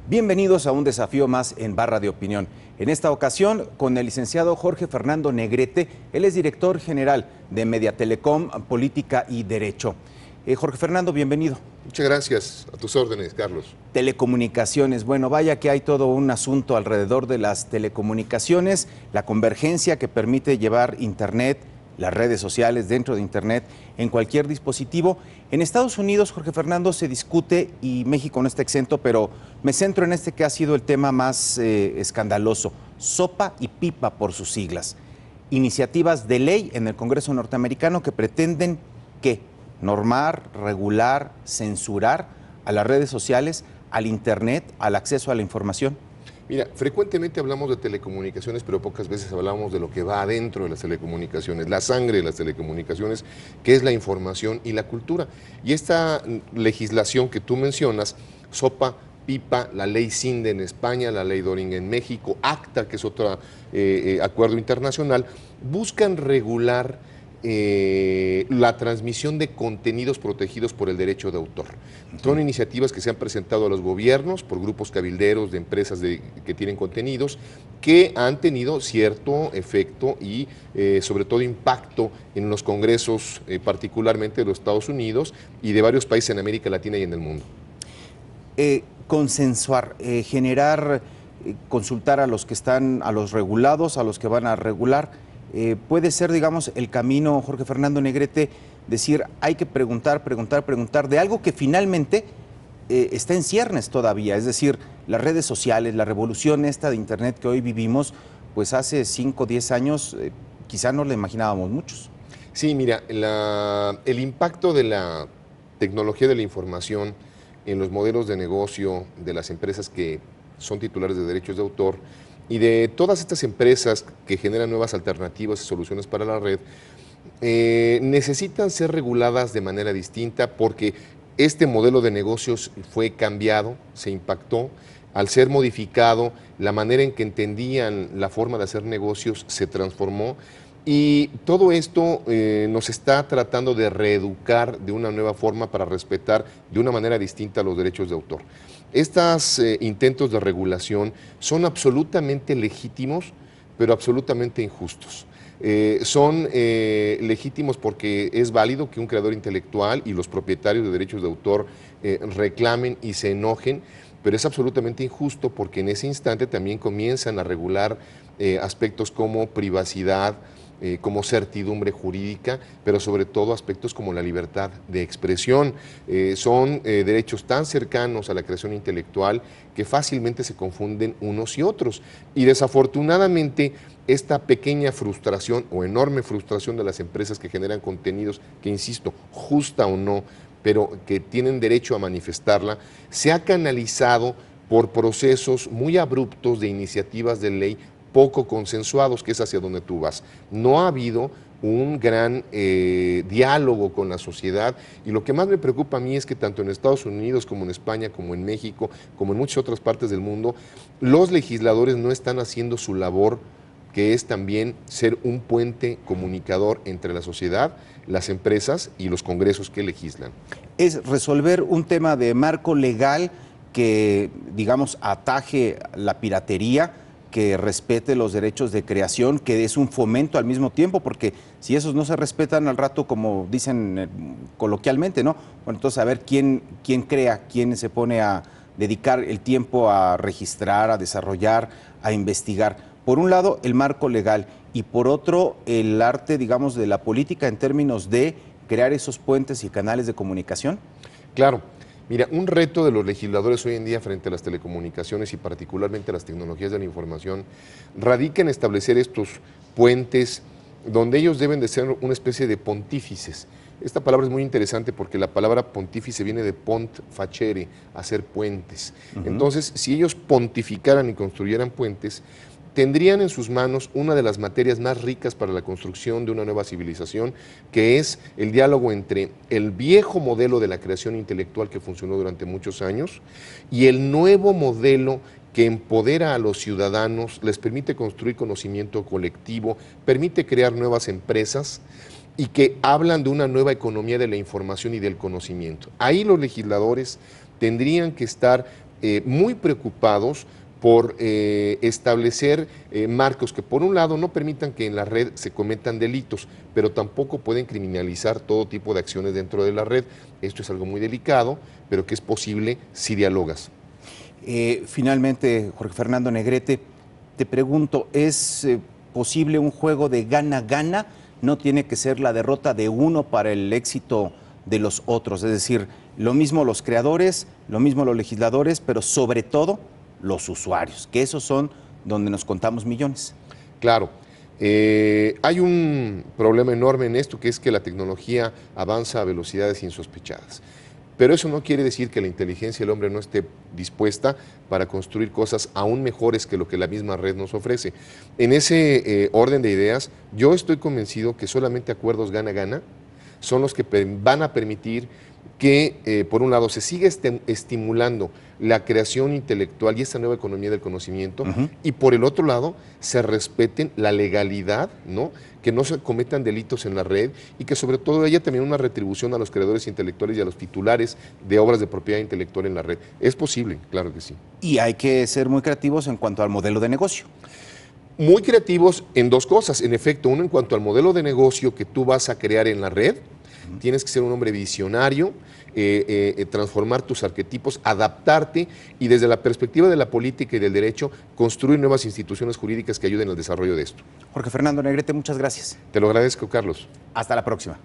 Bienvenidos a un desafío más en Barra de Opinión. En esta ocasión con el licenciado Jorge Fernando Negrete, él es director general de Mediatelecom, Política y Derecho. Jorge Fernando, bienvenido. Muchas gracias, a tus órdenes, Carlos. Telecomunicaciones, bueno, vaya que hay todo un asunto alrededor de las telecomunicaciones, la convergencia que permite llevar Internet, las redes sociales dentro de Internet, en cualquier dispositivo. En Estados Unidos, Jorge Fernando, se discute, y México no está exento, pero me centro en este que ha sido el tema más escandaloso, SOPA y PIPA por sus siglas. Iniciativas de ley en el Congreso norteamericano que pretenden, ¿qué? Normar, regular, censurar a las redes sociales, al Internet, al acceso a la información. Mira, frecuentemente hablamos de telecomunicaciones, pero pocas veces hablamos de lo que va adentro de las telecomunicaciones, la sangre de las telecomunicaciones, que es la información y la cultura. Y esta legislación que tú mencionas, SOPA, PIPA, la ley CINDE en España, la ley DORING en México, ACTA, que es otro acuerdo internacional, buscan regular la transmisión de contenidos protegidos por el derecho de autor. Son iniciativas que se han presentado a los gobiernos por grupos cabilderos de empresas que tienen contenidos que han tenido cierto efecto y sobre todo impacto en los congresos, particularmente de los Estados Unidos y de varios países en América Latina y en el mundo. Consensuar, generar, consultar a los que están, a los regulados, a los que van a regular. Puede ser, digamos, el camino, Jorge Fernando Negrete, decir, hay que preguntar de algo que finalmente está en ciernes todavía, es decir, las redes sociales, la revolución esta de Internet que hoy vivimos, pues hace 5 o 10 años quizá no la imaginábamos muchos. Sí, mira, el impacto de la tecnología de la información en los modelos de negocio de las empresas que son titulares de derechos de autor y de todas estas empresas que generan nuevas alternativas y soluciones para la red, necesitan ser reguladas de manera distinta porque este modelo de negocios fue cambiado, se impactó. Al ser modificado, la manera en que entendían la forma de hacer negocios se transformó y todo esto nos está tratando de reeducar de una nueva forma para respetar de una manera distinta los derechos de autor. Estos intentos de regulación son absolutamente legítimos, pero absolutamente injustos. Son legítimos porque es válido que un creador intelectual y los propietarios de derechos de autor reclamen y se enojen, pero es absolutamente injusto porque en ese instante también comienzan a regular aspectos como privacidad, como certidumbre jurídica, pero sobre todo aspectos como la libertad de expresión. Son derechos tan cercanos a la creación intelectual que fácilmente se confunden unos y otros. Y desafortunadamente esta pequeña frustración o enorme frustración de las empresas que generan contenidos, que insisto, justa o no, pero que tienen derecho a manifestarla, se ha canalizado por procesos muy abruptos de iniciativas de ley poco consensuados, que es hacia donde tú vas. No ha habido un gran diálogo con la sociedad y lo que más me preocupa a mí es que tanto en Estados Unidos como en España, como en México, como en muchas otras partes del mundo, los legisladores no están haciendo su labor, que es también ser un puente comunicador entre la sociedad, las empresas y los congresos que legislan. Es resolver un tema de marco legal que, digamos, ataje la piratería, que respete los derechos de creación, que es un fomento al mismo tiempo, porque si esos no se respetan al rato, como dicen coloquialmente, ¿no? Bueno, entonces a ver quién crea, quién se pone a dedicar el tiempo a registrar, a desarrollar, a investigar. Por un lado, el marco legal y por otro, el arte, digamos, de la política en términos de crear esos puentes y canales de comunicación. Claro. Mira, un reto de los legisladores hoy en día frente a las telecomunicaciones y particularmente a las tecnologías de la información radica en establecer estos puentes donde ellos deben de ser una especie de pontífices. Esta palabra es muy interesante porque la palabra pontífice viene de pont facere, hacer puentes. Entonces, si ellos pontificaran y construyeran puentes, tendrían en sus manos una de las materias más ricas para la construcción de una nueva civilización, que es el diálogo entre el viejo modelo de la creación intelectual que funcionó durante muchos años y el nuevo modelo que empodera a los ciudadanos, les permite construir conocimiento colectivo, permite crear nuevas empresas y que hablan de una nueva economía de la información y del conocimiento. Ahí los legisladores tendrían que estar muy preocupados por establecer marcos que por un lado no permitan que en la red se cometan delitos, pero tampoco pueden criminalizar todo tipo de acciones dentro de la red. Esto es algo muy delicado, pero que es posible si dialogas. Finalmente, Jorge Fernando Negrete, te pregunto, ¿es posible un juego de gana-gana? ¿No tiene que ser la derrota de uno para el éxito de los otros? Es decir, lo mismo los creadores, lo mismo los legisladores, pero sobre todo los usuarios, que esos son donde nos contamos millones. Claro, hay un problema enorme en esto, que es que la tecnología avanza a velocidades insospechadas. Pero eso no quiere decir que la inteligencia del hombre no esté dispuesta para construir cosas aún mejores que lo que la misma red nos ofrece. En ese orden de ideas, yo estoy convencido que solamente acuerdos gana-gana son los que van a permitir que, por un lado, se siga estimulando la creación intelectual y esta nueva economía del conocimiento, y por el otro lado, se respeten la legalidad, ¿no? Que no se cometan delitos en la red y que sobre todo haya también una retribución a los creadores intelectuales y a los titulares de obras de propiedad intelectual en la red. Es posible, claro que sí. Y hay que ser muy creativos en cuanto al modelo de negocio. Muy creativos en dos cosas, en efecto, uno en cuanto al modelo de negocio que tú vas a crear en la red. Tienes que ser un hombre visionario, transformar tus arquetipos, adaptarte y desde la perspectiva de la política y del derecho, construir nuevas instituciones jurídicas que ayuden al desarrollo de esto. Jorge Fernando Negrete, muchas gracias. Te lo agradezco, Carlos. Hasta la próxima.